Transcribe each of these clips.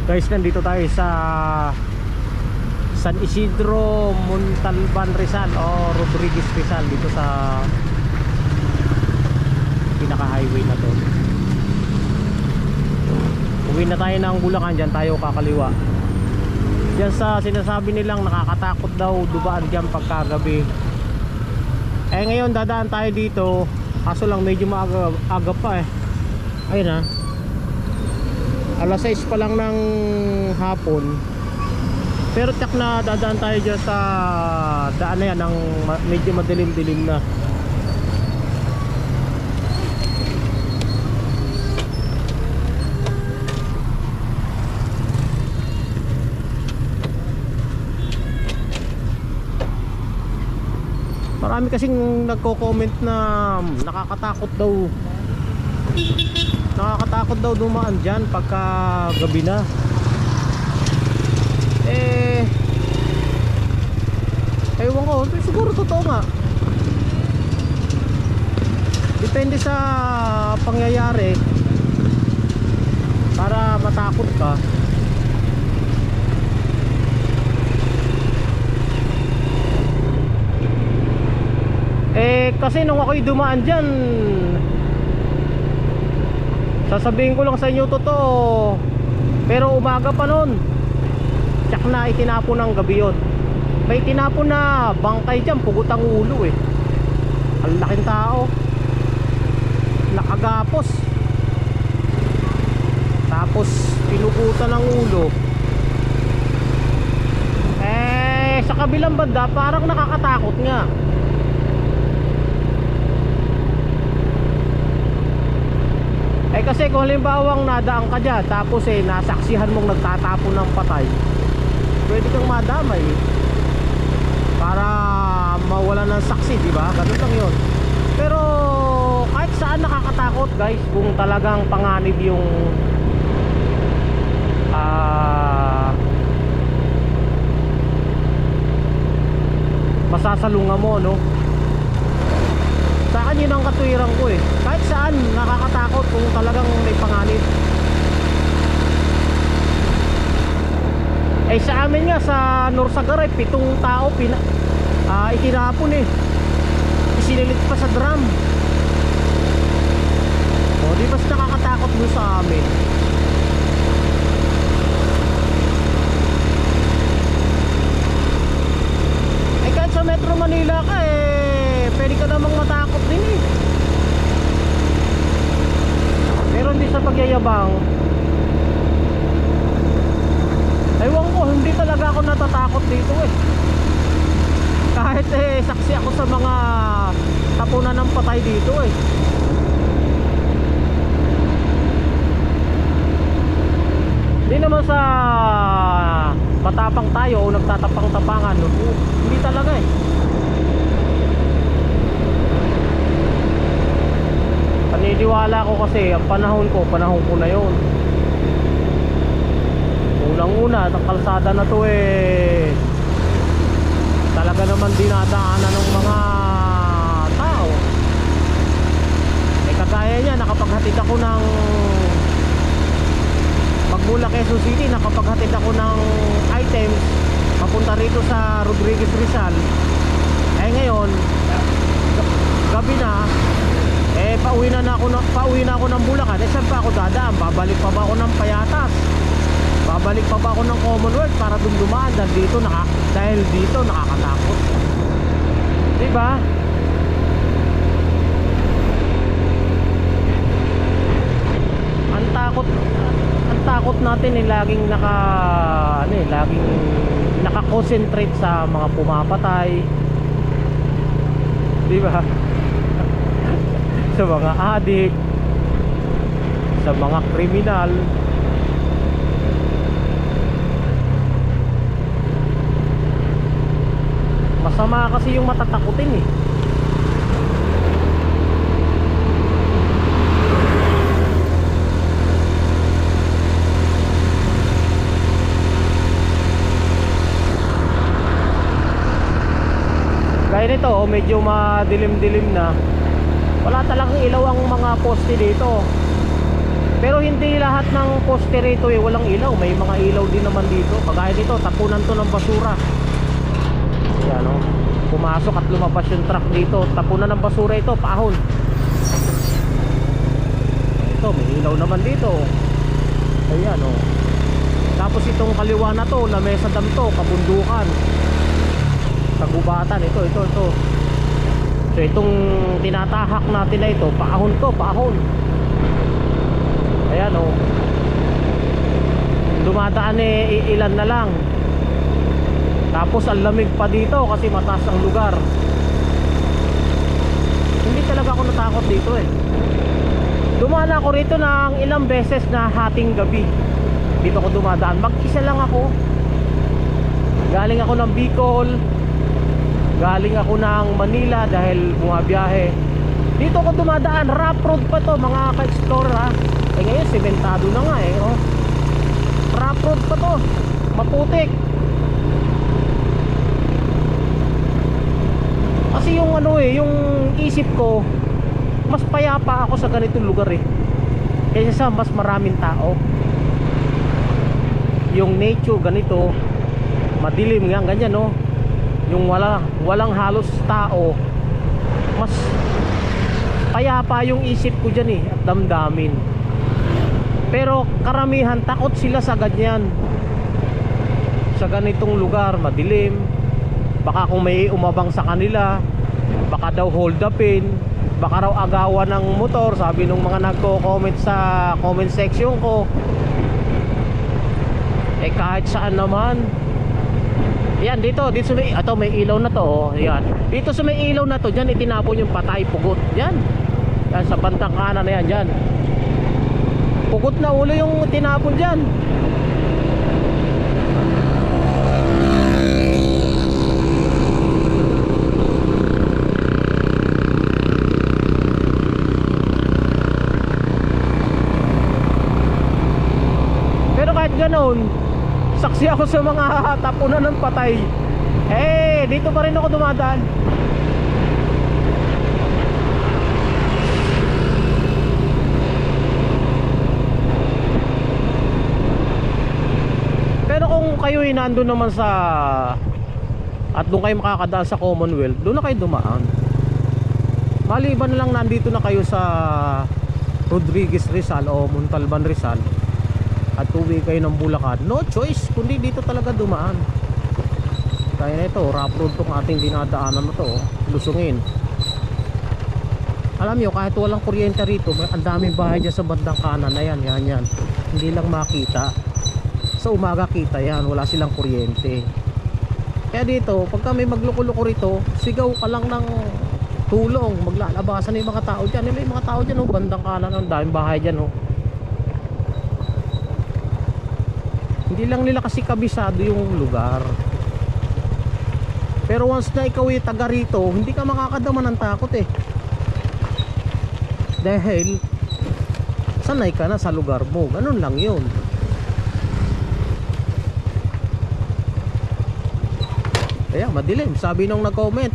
Guys, nandito tayo sa San Isidro, Montalban, Rizal o Rodriguez Rizal, dito sa pinaka highway na to. Uwi na tayo ng Bulacan, dyan tayo kakaliwa. Diyan sa sinasabi nilang nakakatakot daw dumaan dyan pagkagabi. Eh ngayon dadaan tayo dito, kaso lang medyo maaga pa eh. Ayun ha, alas 6 pa lang ng hapon. Pero tiyak na dadaan tayo dyan sa daan na yan ng medyo madilim-dilim na. Marami kasing nagko-comment na nakakatakot daw dumaan dyan pagka gabi na. Ewan ko, siguro totoo nga. Depende sa pangyayari para matakot ka. Kasi nung ako'y dumaan dyan, sasabihin ko lang sa inyo totoo, pero umaga pa nun. Tsak na itinapon ng gabi yun. May tinapon na bangkay dyan, pugot ang ulo eh. Ang laking tao, nakagapos, tapos pinukutan ng ulo. Sa kabilang banda parang nakakatakot nga. Kasi kung halimbawang nadaan ka dyan, tapos nasaksihan mong nagtatapon ng patay, pwede kang madamay para mawala ng saksi, di ba? Ganun lang yun. Pero kahit saan nakakatakot guys, kung talagang panganib yung masasalungan mo, no? Sa akin yun ang katuwiran ko eh. Kahit saan nakakatakot kung talagang may panganib. Sa amin nga sa Norsagaray, 7 tao itinapon eh. Isinilit pa sa drum. O di mas nakakatakot mo sa amin. Kahit sa Metro Manila ka pwede ka namang matakot din eh. Pero hindi sa pagyayabang. Ewan ko, hindi talaga ako natatakot dito eh. Kahit saksi ako sa mga tapunan ng patay dito eh. Hindi naman sa matapang tayo o nagtatapang-tapangan, no? Hindi talaga eh. Paniniwala ko kasi ang panahon ko na yun. Unang-una, ang kalsada na to talaga naman dinadaanan ng mga tao. Kagaya niya, nakapaghatid ako ng magmula Quezon City, nakapaghatid ako ng items papunta rito sa Rodriguez Rizal. Ngayon gabi na, pauwi na ako ng Bulacan. Saan pa ako dadaan? Babalik pa ba ako ng Payatas? Babalik pa ba ako ng Commonwealth para dumdumaan? Dahil dito nakakatakot, diba? Ang takot natin laging naka-concentrate sa mga pumapatay, diba? Sa mga adik, sa mga kriminal. Masama kasi yung matatakutin eh. Kaya nito, medyo madilim-dilim na. Wala talagang ilaw ang mga poste dito. Pero Pero hindi lahat ng poste rito walang ilaw. May mga ilaw din naman dito. Kagaya dito, tapunan to ng basura. Yan o. Pumasok at lumabas yung truck dito. Tapunan ng basura ito, paahon. Ito, may ilaw naman dito. Ayan o. Tapos itong kaliwa na to, Lamesa Dam to, kabundukan. Kagubatan, ito. So itong tinatahak natin na ito, paahon to, paahon. Ayan o. Dumadaan ilan na lang. Tapos ang lamig pa dito kasi mataas ang lugar. Hindi talaga ako natakot dito Dumaan ako rito ng ilang beses na hating gabi. Dito ako dumadaan, mag-isa lang ako. Galing ako ng Bicol, galing ako ng Manila dahil bumabiyahe. Dito ako dumadaan, rough road pa to mga ka-explorer ha. Ngayon sementado na nga rough road pa to, maputik. Kasi yung yung isip ko, mas payapa ako sa ganitong lugar kaysa sa mas maraming tao. Yung nature ganito, madilim nga ganyan yung walang halos tao, mas payapa yung isip ko dyan at damdamin. Pero karamihan takot sila sa ganyan, sa ganitong lugar, madilim. Baka kung may umabang sa kanila, baka daw hold upin, baka raw agawan ng motor, sabi nung mga nagko-comment sa comment section ko. Kahit saan naman. Yan dito may ilaw na to yan. Dito sa may ilaw na to, diyan itinapon yung patay pugot. Yan sa bantang kanan na yan, diyan. Pugot na ulo yung tinapon diyan. Pero kahit ganoon, saksi ako sa mga tapunan ng patay. Dito pa rin ako dumadaan. Pero kung kayo nandun naman sa at doon kayo makakadaan sa Commonwealth, doon na kayo dumaan. Maliban na lang nandito na kayo sa Rodriguez Rizal o Montalban Rizal at uwi kayo ng Bulacan, no choice kundi dito talaga dumaan. Kaya na ito, rough road tong ating dinadaanan na to, lusungin. Alam nyo, kahit walang kuryente rito, ang daming bahay dyan sa bandang kanan na yan. Hindi lang makita. Sa umaga kita yan, wala silang kuryente. Kaya dito, pagka may magluko-luko rito, sigaw ka lang ng tulong, maglalabasan yung mga tao dyan. May mga tao dyan, bandang kanan, ang daming bahay dyan. Hindi lang nila kasi kabisado yung lugar. Pero once na ikaw ay taga rito, hindi ka makakadama ng takot dahil sanay ka na sa lugar mo. Ganun lang yun. Kaya madilim, sabi nung nag-comment,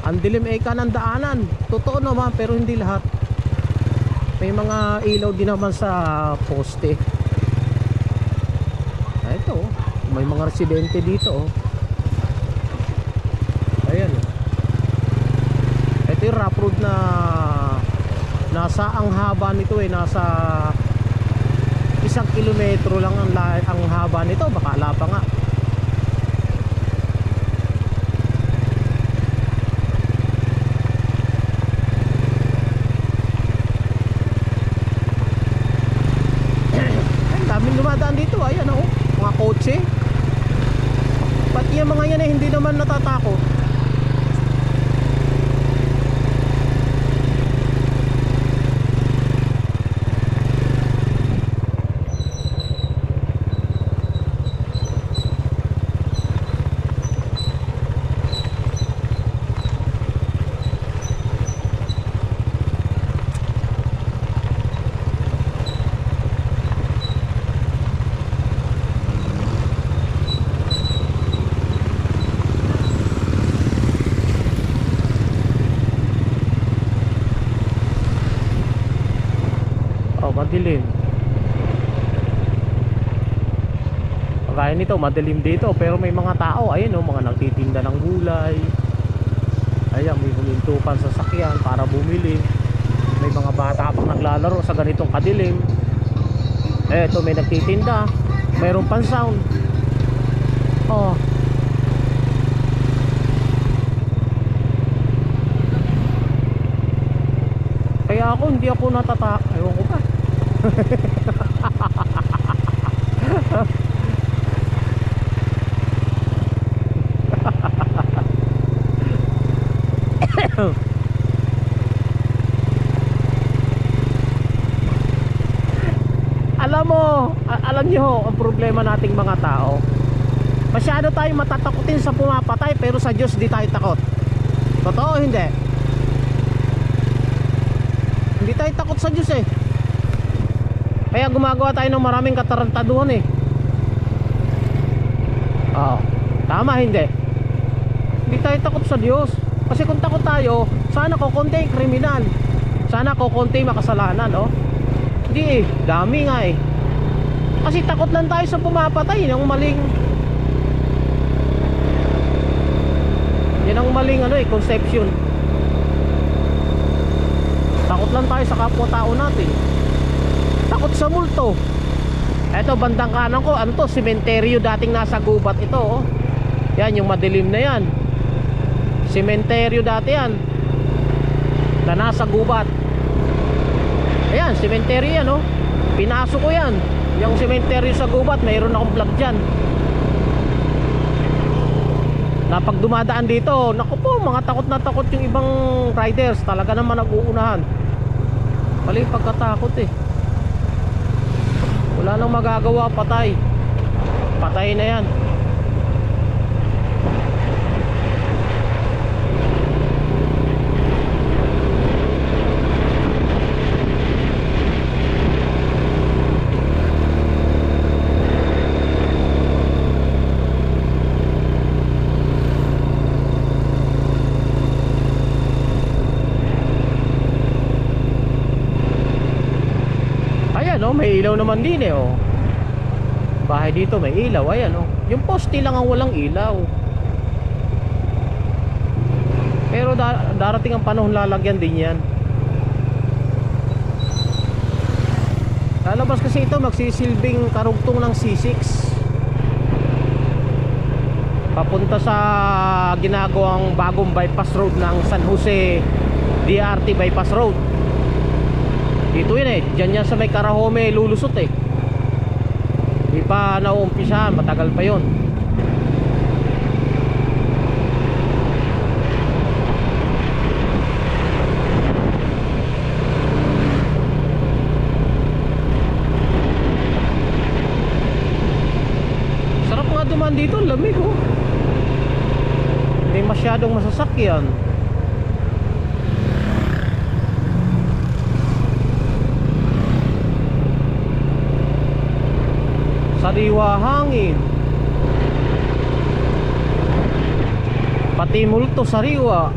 ang dilim ka ng daanan. Totoo naman, pero hindi lahat. May mga ilaw din naman sa poste. Ito, may mga residente dito ayan ito yung rough road na nasa ang haba nito nasa 1 kilometro lang ang haba nito, baka ala pa nga. Ay, daming dumadaan dito, ayan mga kotse. Pati yung mga yan hindi naman natatakot. Madilim. Kagaya nito, madilim dito, pero may mga tao, ayun oh, mga nagtitinda ng gulay. Ayan, may huminto pang sasakyan para bumili. May mga bata pang naglalaro sa ganitong kadilim. Eto, may nagtitinda, mayroon pang sound. Oh. Kaya ako, hindi ako ewan ko ba. Alam nyo, ang problema nating mga tao, masyado tayo matatakutin sa pumapatay, pero sa Diyos di tayo takot. Totoo hindi? Hindi tayo takot sa Diyos eh. Kaya gumagawa tayo ng maraming katarantaduhan eh. Oo, tama hindi? Hindi tayo takot sa Diyos. Kasi kung takot tayo, sana kukunti yung kriminal, sana kukunti makasalanan, oh. Hindi eh, dami nga eh. Kasi takot lang tayo sa pumapatay ng maling. Yan ang maling conception. Takot lang tayo sa kapwa-tao natin. Takot sa multo. Eto, bandang kanan ko, ano to, sementeryo, dating nasa gubat ito, oh. Yan, yung madilim na yan, sementeryo dati yan, na nasa gubat. Ayan, sementeryo yan, oh. Pinasok ko yan, yung sementeryo sa gubat. Mayroon akong vlog dyan na pag dumadaan dito, naku po, mga takot na takot yung ibang riders. Talaga naman nag-uunahan. Mali pagkatakot eh. Wala nang magagawa, patay. Patay na yan. May ilaw naman din eh, oh. Bahay dito may ilaw, ayan, oh. Yung poste lang ang walang ilaw. Pero darating ang panahon, lalagyan din yan. Lalabas kasi ito, magsisilbing karugtong ng C6 papunta sa ginagawang bagong bypass road ng San Jose DRT bypass road. Dito yun eh, dyan yan sa may Carahome lulusot eh. Di pa nauumpisahan, matagal pa yun. Sarap nga dumaan dito, lamig oh. Hindi masyadong masasakyan. Sariwa hangin, pati multo sariwa.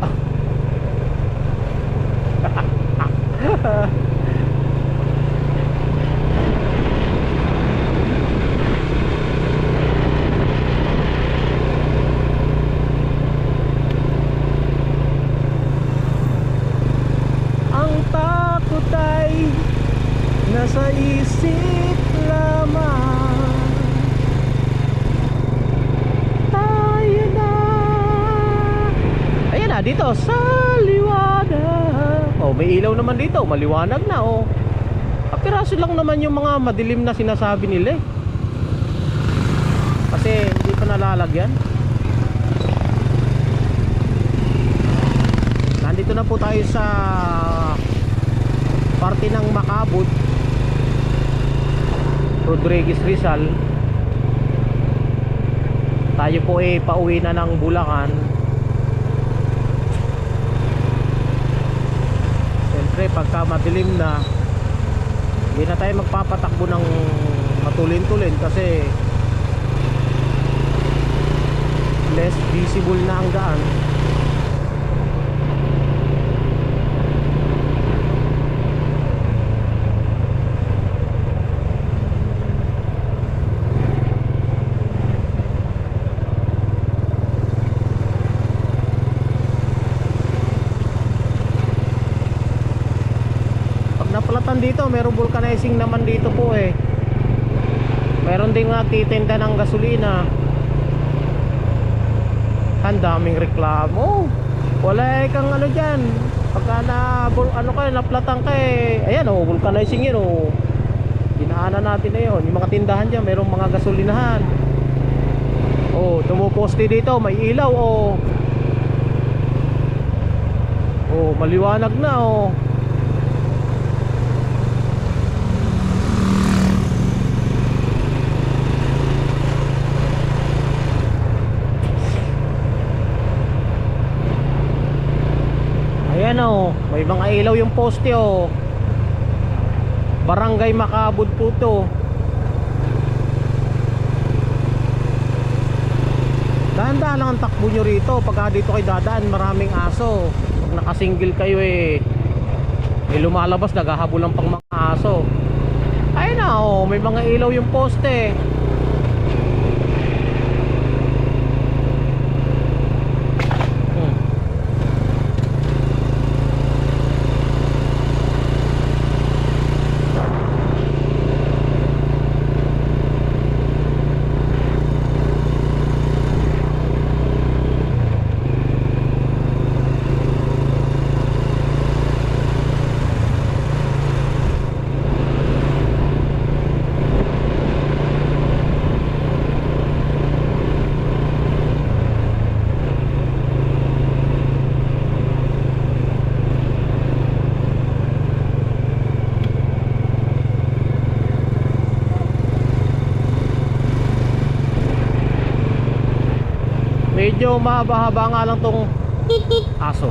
Ang takot ay nasa isip lamang. Dito sa liwanag. Oh, may ilaw naman dito, maliwanag na oh. Piraso lang naman yung mga madilim na sinasabi nila eh. Kasi hindi pa nalalagyan. Nandito na po tayo sa parte ng Macabud, Rodriguez Rizal. Tayo po eh pauwi na ng Bulacan. Pagka madilim na, hindi na tayo magpapatakbo ng matulin-tulin kasi less visible na ang daan. dito, meron vulcanizing naman dito po eh. Meron din nagtitinda ng gasolina. Ang daming reklamo. Wala kang ano dyan. Pagka ano ka, naplatan ka eh. Ayan oh, vulcanizing yun oh. Dinaanan natin na yun. Yung mga tindahan dyan, merong mga gasolinahan. Oh, tumuposte dito, may ilaw oh. Oh, maliwanag na oh. Ayan oh, may mga ilaw yung poste oh. Barangay Makabud po to. Dahan-dahan lang ang takbo nyo rito. Pagka dito kayo dadaan, maraming aso. Pag nakasingle kayo eh, may lumalabas, naghahabulan pang mga aso. Ayun na oh, may mga ilaw yung poste. Medyo mahaba-haba nga lang tong aso.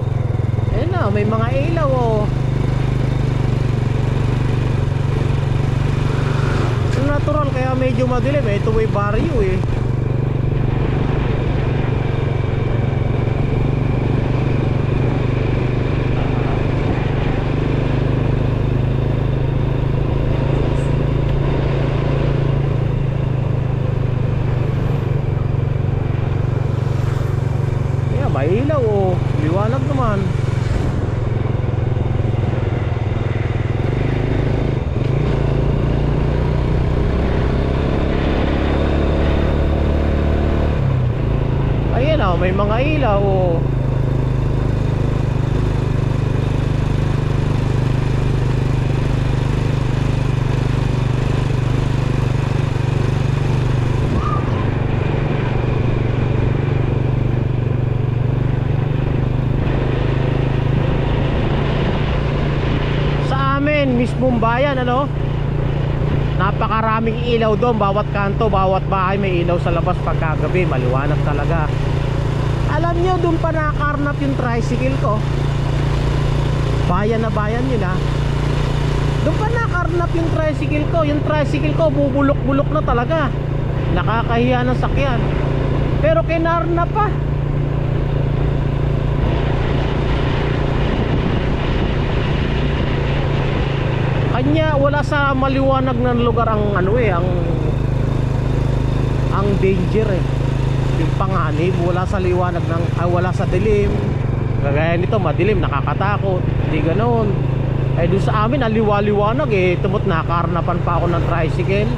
Ayun na, may mga ilaw oh. Natural kaya medyo madilim eh. Ito may baryo eh. May ilaw oh, liwanag naman. Ayan oh, may mga ilaw oh. Mismong bayan ano, napakaraming ilaw doon, bawat kanto, bawat bahay may ilaw sa labas pagkagabi, maliwanag talaga. Alam nyo, doon pa nakakarnap yung tricycle ko. Bayan na bayan yun ha. Doon pa nakakarnap yung tricycle ko. Yung tricycle ko bubulok-bulok na talaga, nakakahiya ng sakyan, pero kinarnap pa. Kanya wala sa maliwanag ng lugar ang ano eh, ang danger eh. Yung panganib, wala sa liwanag ng wala sa dilim. Kagaya nito, madilim, nakakatakot. Hindi ganoon. Eh doon sa amin, aliwa-liwanag eh. Tumot nakakarnapan pa ako ng tricycle.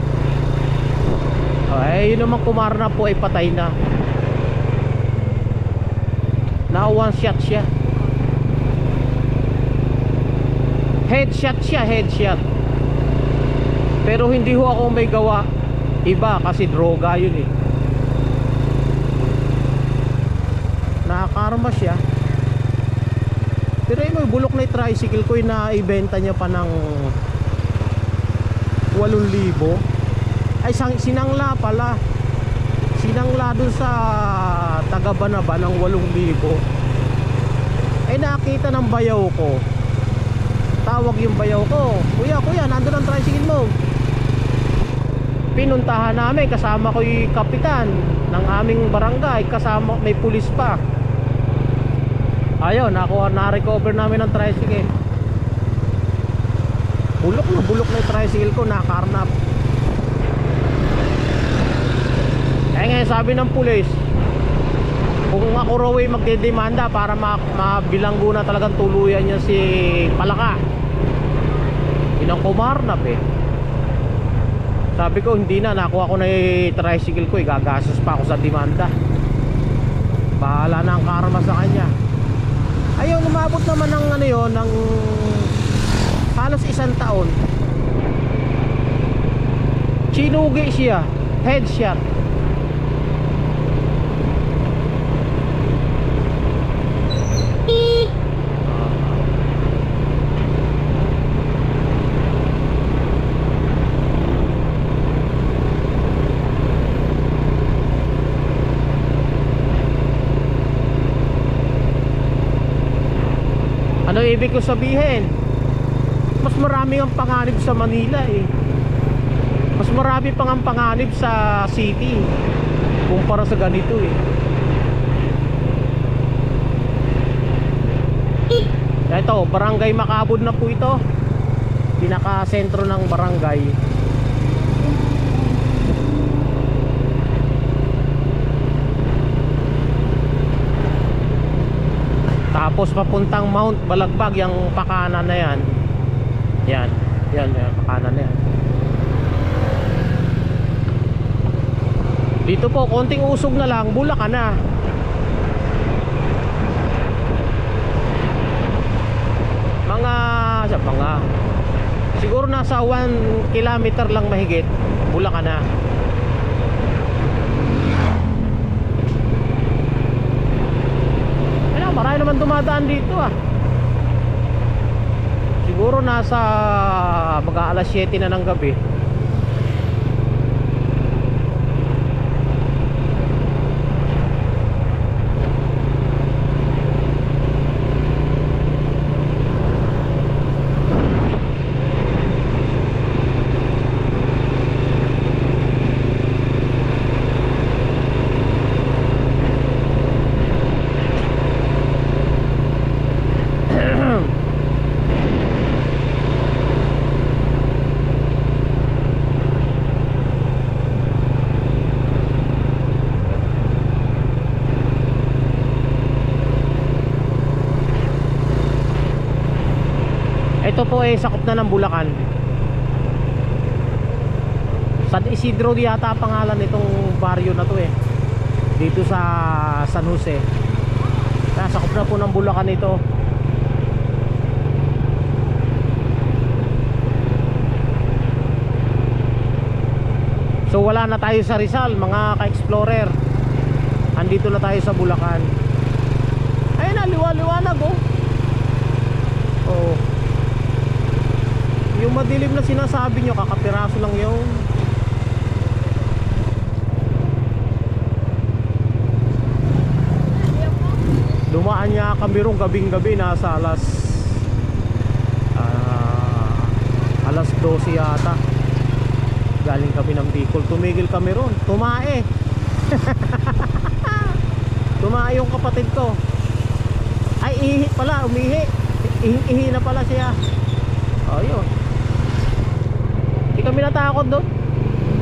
Eh yun naman kumarna po ay patay na. Na one shot siya. Headshot siya, headshot. Pero hindi ho ako may gawa. Iba kasi droga yun eh. Nakakarma siya. Pero yung bulok na yung tricycle ko, yung naibenta niya pa ng 8,000. Ay sinangla pala. Sinangla dun sa Tagabanaba ng 8,000. Ay nakita ng bayaw ko. Tawag yung bayaw ko, kuya, nandun ang tricycle mo. Pinuntahan namin, kasama ko yung kapitan ng aming barangay, kasama, may pulis pa. Ayun, na-recover namin ang tricycle. Bulok na yung tricycle ko, nakakarnap. Eh ngayon sabi ng pulis, kung ako raw ay magdedemanda para mabilanggo na talagang tuluyan niya si Palaka. Yun ang kumarnap eh. Sabi ko hindi na, nakuha ko na yung tricycle ko, gagastos pa ako sa demanda. Bahala na ang karma sa kanya. Ayun, umabot naman ng ano yun, ng halos 1 taon. Chinugi siya, headshot. Ano ibig ko sabihin? Mas marami ang panganib sa Manila eh. Mas marami pang ang panganib sa city kumpara sa ganito eh. Ito, Barangay Macabud na po ito. Pinaka-sentro ng barangay. Tapos papuntang Mount Balagbag, yung pakanan na yan. Yan, pakanan na yan. Dito po, konting usog na lang, Bulacan na. Siguro nasa 1 kilometer lang mahigit, Bulacan na. Marami naman dumadaan dito ah. Siguro nasa alas 7 na ng gabi. Ito po sakop na ng Bulacan. San Isidro yata pangalan nitong baryo na to eh. Dito sa San Jose. Sakop na po ng Bulacan ito. So wala na tayo sa Rizal, mga ka-explorer. Andito na tayo sa Bulacan. Ayun na, liwanag oh. Oh. Yung madilim na sinasabi nyo, kakapiraso lang yun. Dumaan niya kami rong gabing-gabi, nasa alas 12 yata. Galing kami ng Bicol, tumigil kami ron, tumae. Tumae yung kapatid ko. Ay, ihi pala, umihi. Ihi na pala siya. Ayun. Hindi kami natakot doon.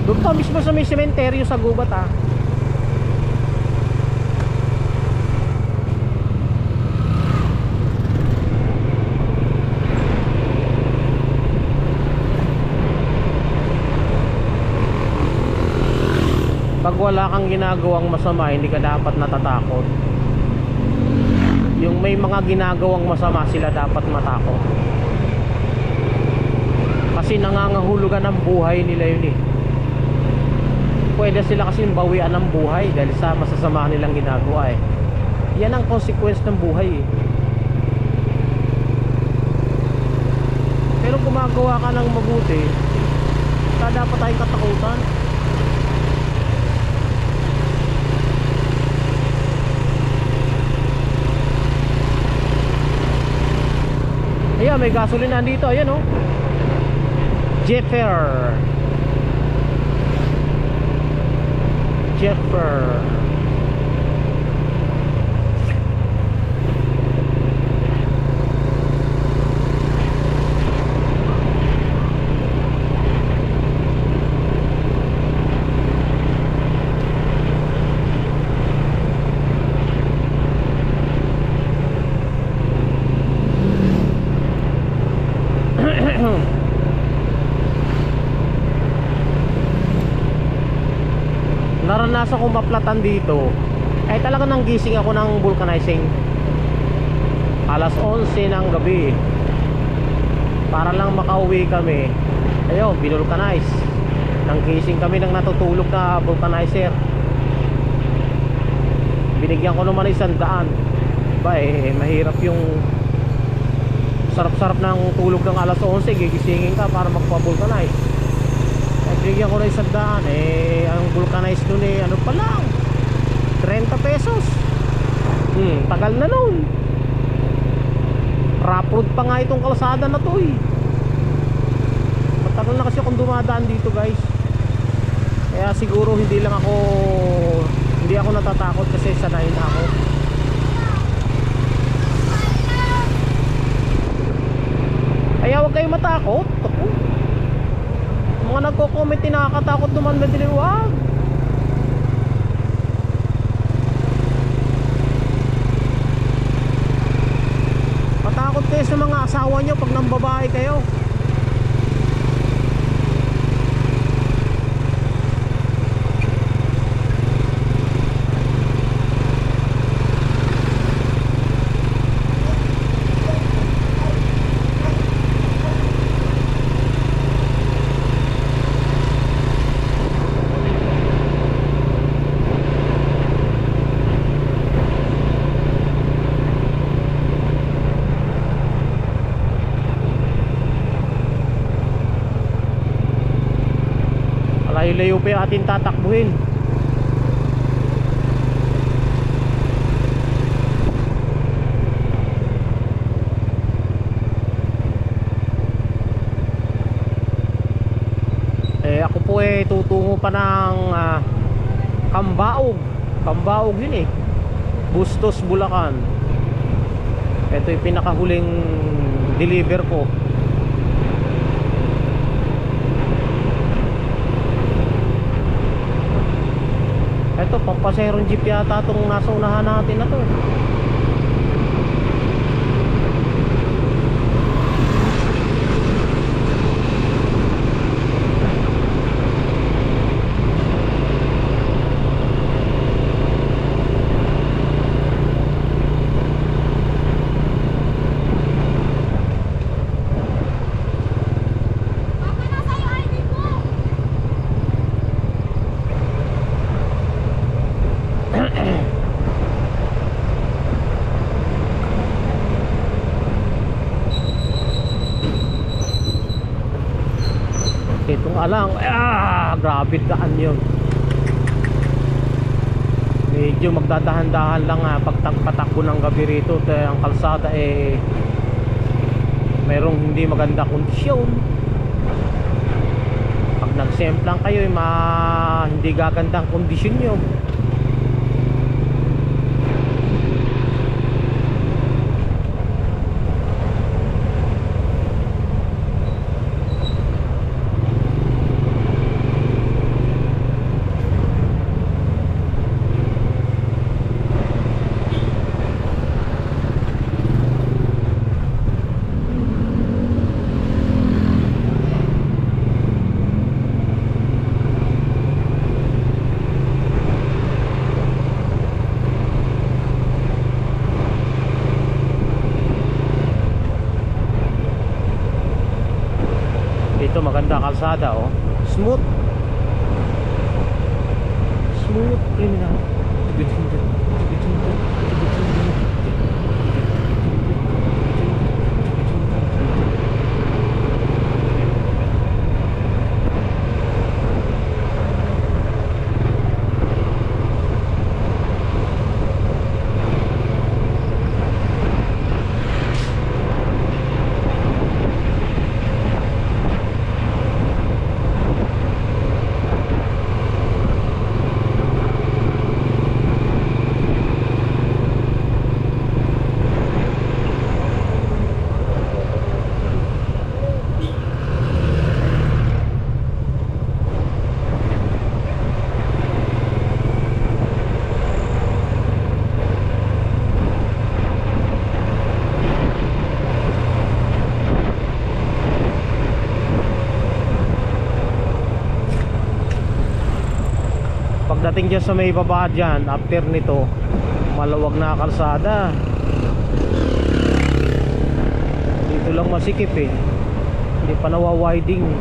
Doon pa mismo sa may sementeryo sa gubat ah. Pag wala kang ginagawang masama, hindi ka dapat natatakot. Yung may mga ginagawang masama, sila dapat matakot. Kasi nangangahulugan ng buhay nila yun eh. Pwede sila kasi bawian ng buhay dahil sa masasama nilang ginagawa eh. Yan ang consequence ng buhay eh. Pero gumagawa ka ng mabuti, dapat tayong katakutan. Ayan, may gasolina dito, ayan oh. Jeffer. naranasan kong maplatan dito, eh talaga nang gising ako ng vulcanizing alas 11 ng gabi para lang makauwi kami. Ayun, binulcanize. Nang gising kami ng natutulog na vulcanizer. Binigyan ko naman 100. Ba mahirap yung sarap-sarap ng tulog ng alas 11, gigisingin ka para magpa-vulcanize. Binigyan ko na 100. Ang vulcanize nun ano pa lang, 30 pesos. Tagal na nun. Rough road pa nga itong kalsada na to matagal na kasi akong dumadaan dito guys. Kaya siguro hindi ako natatakot kasi sanay na ako. Kaya huwag kayong matakot. Ako, mga nagko-comment nakakatakot naman, madali, wag. Matakot kayo sa mga asawa nyo pag nang babae kayo. Layo-layo pa yung ating tatakbuhin. Ako po tutungo pa ng Cambaog yun Bustos, Bulacan. Ito yung pinakahuling deliver ko. Ito, pampaserong jeep yata itong nasa unahan natin na to. Itong alang, grabe daan yun. Medyo magdadahan-dahan lang pagpatakbo ng gabi rito. Ang kalsada mayroong hindi maganda kondisyon. Pag nagsemplang kayo hindi gagandang kondisyon nyo. Ito maganda kalsada smooth criminal. pagdating dyan sa may baba dyan, after nito maluwag na kalsada. Dito lang masikip eh, hindi pa nawa-widening.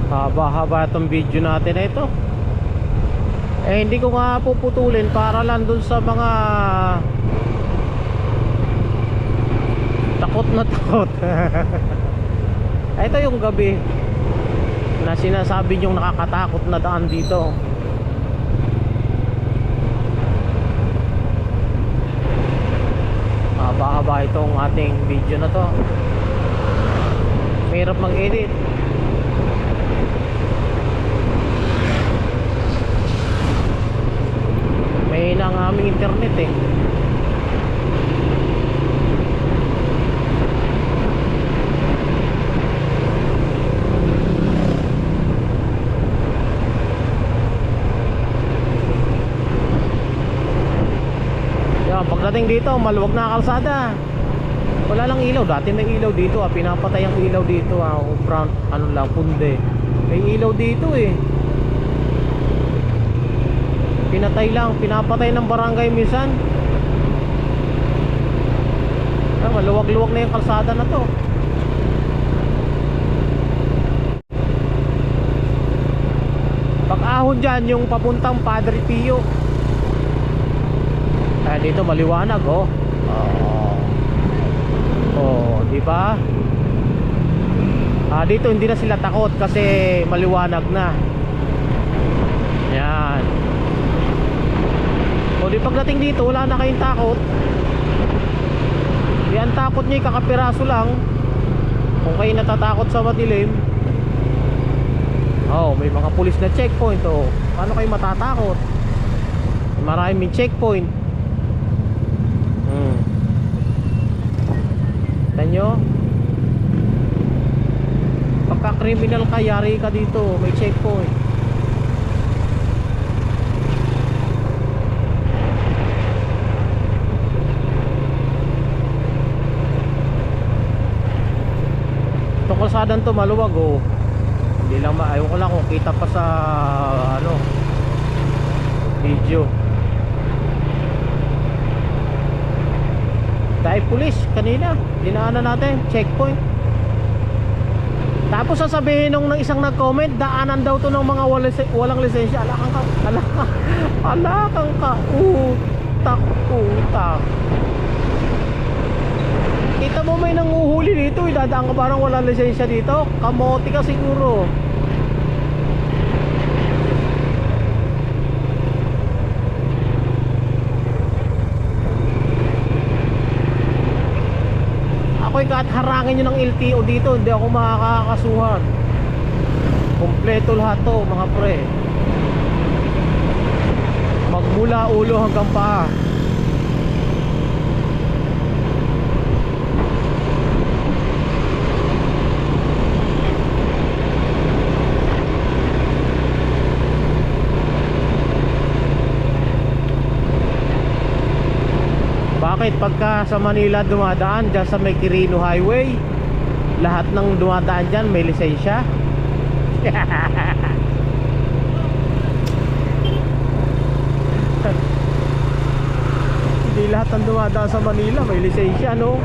Haba-haba itong video natin na ito. Eh hindi ko nga puputulin para lang dun sa mga takot na takot. Ito yung gabi na sinasabi nyong nakakatakot na daan dito. Haba-haba itong ating video na to. Mahirap mag-edit. May na ang aming internet eh. Yan, pagdating dito maluwag na kalsada. Wala lang ilaw. Dati may ilaw dito ah. Pinapatay ang ilaw dito ah. Front, ano lang, punde. May ilaw dito eh. Pinatay lang, pinapatay ng barangay minsan. Maluwag-luwag na yung kalsada na to. Pag-ahon dyan yung papuntang Padre Pio. Dito maliwanag oh. Di ba? Dito hindi na sila takot kasi maliwanag na. Yan. O di pagdating dito wala na kayong takot. Di ang takot nyo kakapiraso lang. Kung kayo natatakot sa madilim, may mga pulis na checkpoint. Paano kayo matatakot? Maraming checkpoint. Tanyo, pagka criminal ka, yari ka dito. May checkpoint. Itong kalsadang to maluwag oh. Hindi lang ayaw ko lang kung kita pa sa video. Dahil pulis kanina dinaanan natin checkpoint. Tapos sasabihin ng isang nag-comment, daanan daw to ng mga walang lisensya. Alakang ka utak. Kita mo may nanguhuli dito, idadaan ka parang walang lisensya dito. Kamote ka siguro. Ako'y kahit harangin nyo ng LTO dito, hindi ako makakakasuhan. Kompleto lahat to mga pre. Magmula ulo hanggang paa. Bakit pagka sa Manila dumadaan dyan sa may Quirino Highway, lahat ng dumadaan dyan may lisensya? Hindi lahat ng dumadaan sa Manila may lisensya, no?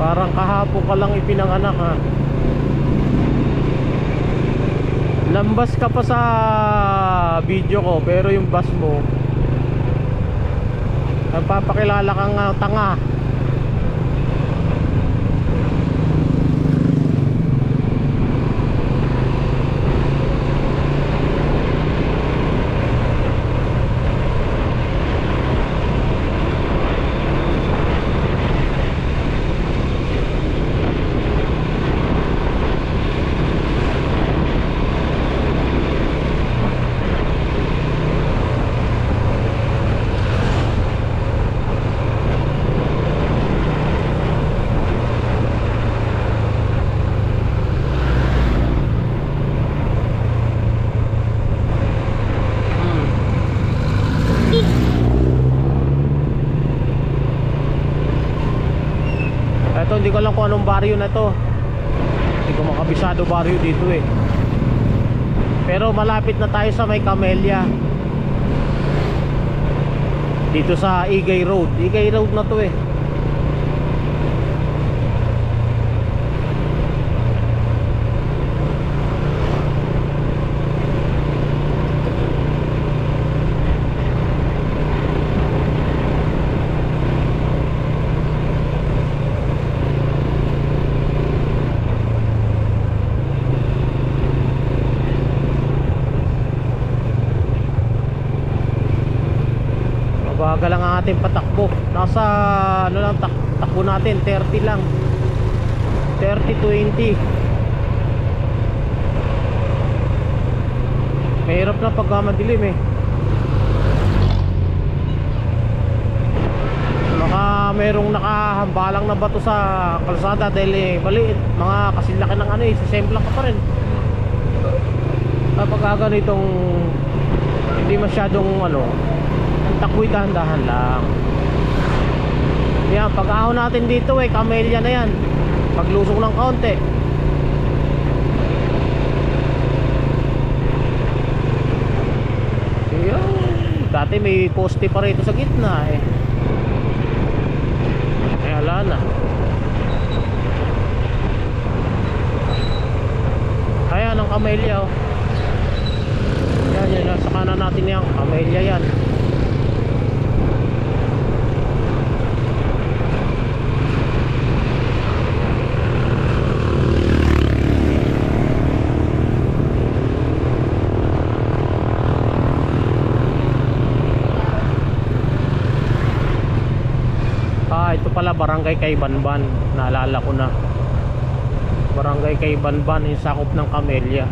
Parang kahapon ka lang ipinanganak, ha? Lambas ka pa sa video ko, pero yung bus mo nagpapakilala kang tanga. Eto, hindi ko lang kung anong baryo na to. Hindi ko makabisado baryo dito eh. Pero malapit na tayo sa may Camellia. Dito sa Igay Road. Igay Road na to eh. Baga lang ang ating patakbo. Nasa ano lang takbo natin 30 lang. 30-20. Mahirap na pagka madilim eh. Baka merong nakahambalang na bato sa kalsada dahil maliit. Mga kasilaki ng ano eh, sisemplang ka pa rin. Kapag ganitong hindi masyadong ano, takboy dahan-dahan lang. Yan, pag-ahon natin dito eh, Camellia na yan. Paglusong ng kaunti. Yan. Dati may poste pa rito sa gitna eh. Eh, wala na. Ayan ang Camellia oh. Yan, yun, nasa kanan natin yan. Camellia yan. Ito pala Barangay Caybanban. Naalala ko na. Barangay Caybanban yung sakop ng Camellia.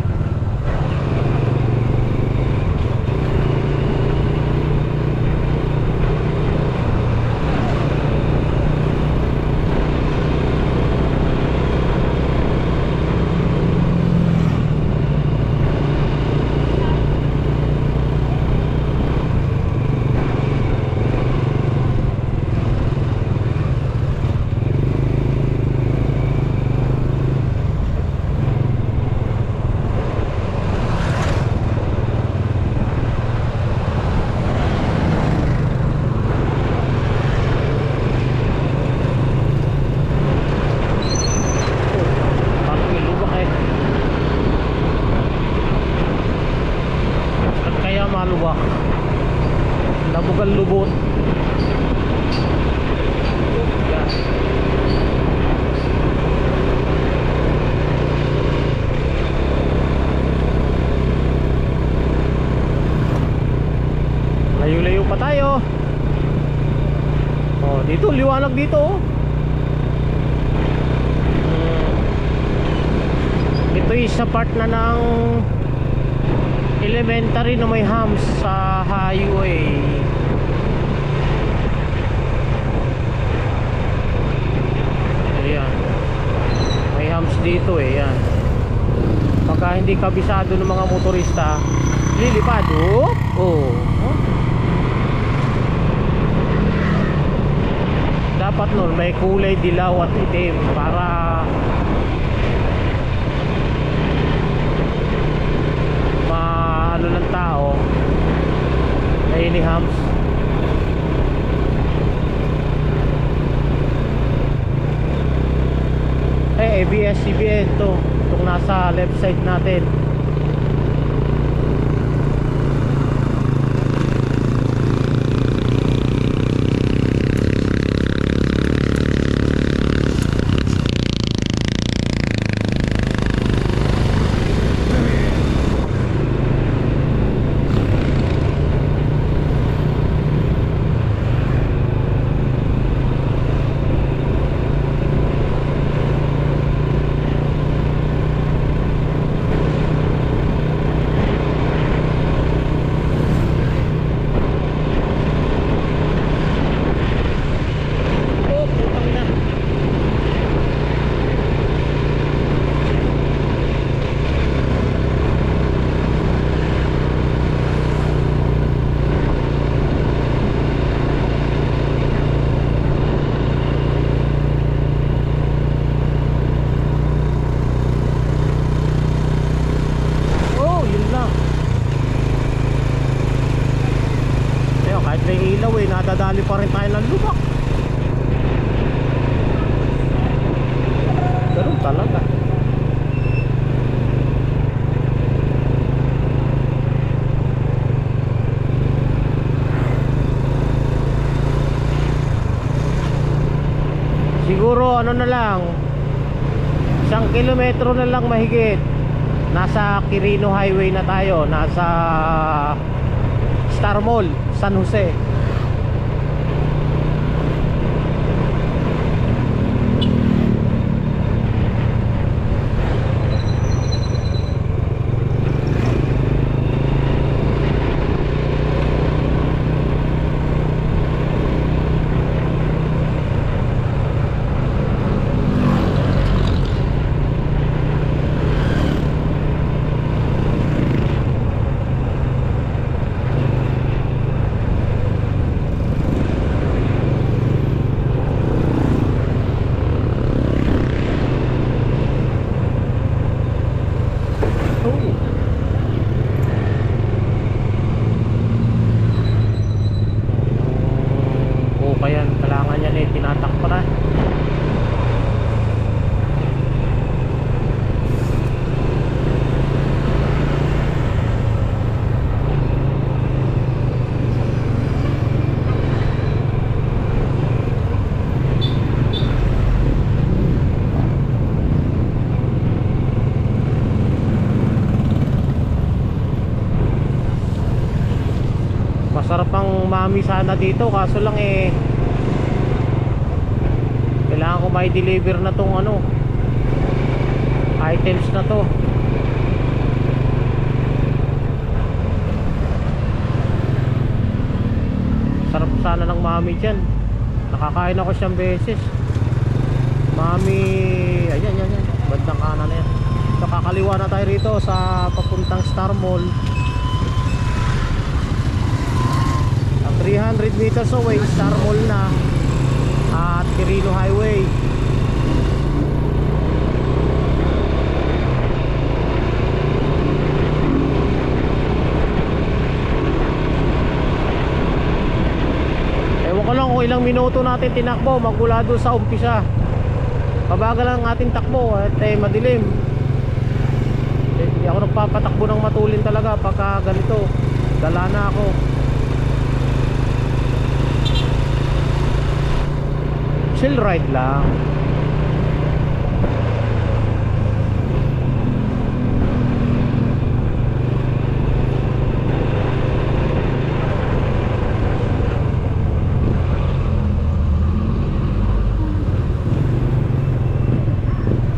Maluwak, nabugal lubot. Yan. Layo-layo pa tayo. Oh, dito liwanag dito oh. Ako'y sa part na ng elementary na may hams sa highway. Ayan, may hams dito eh. Yan, pagka hindi kabisado ng mga motorista, lilipad. Oh. Dapat nun may kulay dilaw at itim para maano ng tao na inihams. ABS-CBN to, itong nasa left side natin. Nadadali pa rin tayo ng lubak. Ganun talaga. Siguro ano na lang, 1 kilometro na lang mahigit, nasa Quirino Highway na tayo. Nasa Star Mall, San Jose. Masarap ang mami sana dito, kaso lang kailangan ko may deliver na tong items na to. Sarap sana ng mami dyan. Nakakain ako siyang beses. Mami, ayan, bandang kanan na yan. So kakaliwa na tayo rito sa papuntang Star Mall. 300 meters away, Star Mall na at Quirino Highway. Ewan ko lang kung ilang minuto natin tinakbo magmula doon sa umpisa. Mabagal ang ating takbo at madilim. Hindi ako nagpapatakbo ng matulin talaga pagka ganito. Dala na ako. Chill ride lang.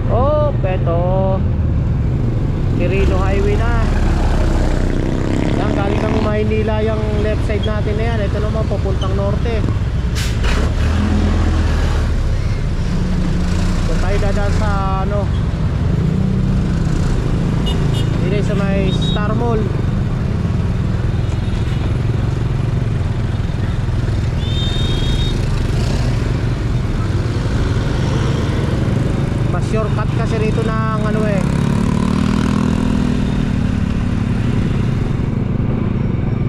Oh, peto. Quirino Highway na. Yan, galing kang Maynila yung left side natin na yan. Ito naman papuntang norte. Doon tayo dadaan sa ano, dito sa may Star Mall. Mas shortcut kasi rito ng ano eh,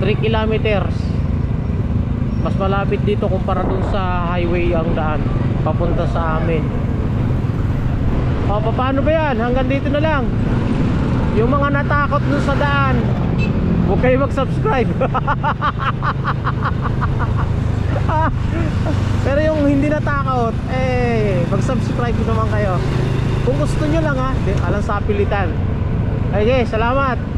3 kilometers. Mas malapit dito kumpara dun sa highway ang daan papunta sa amin. O paano ba yan? Hanggang dito na lang. Yung mga natakot dun sa daan, huwag kayo mag-subscribe. Pero yung hindi natakot, mag-subscribe naman kayo. Kung gusto nyo lang ha, alang sa pilitan. Okay, salamat.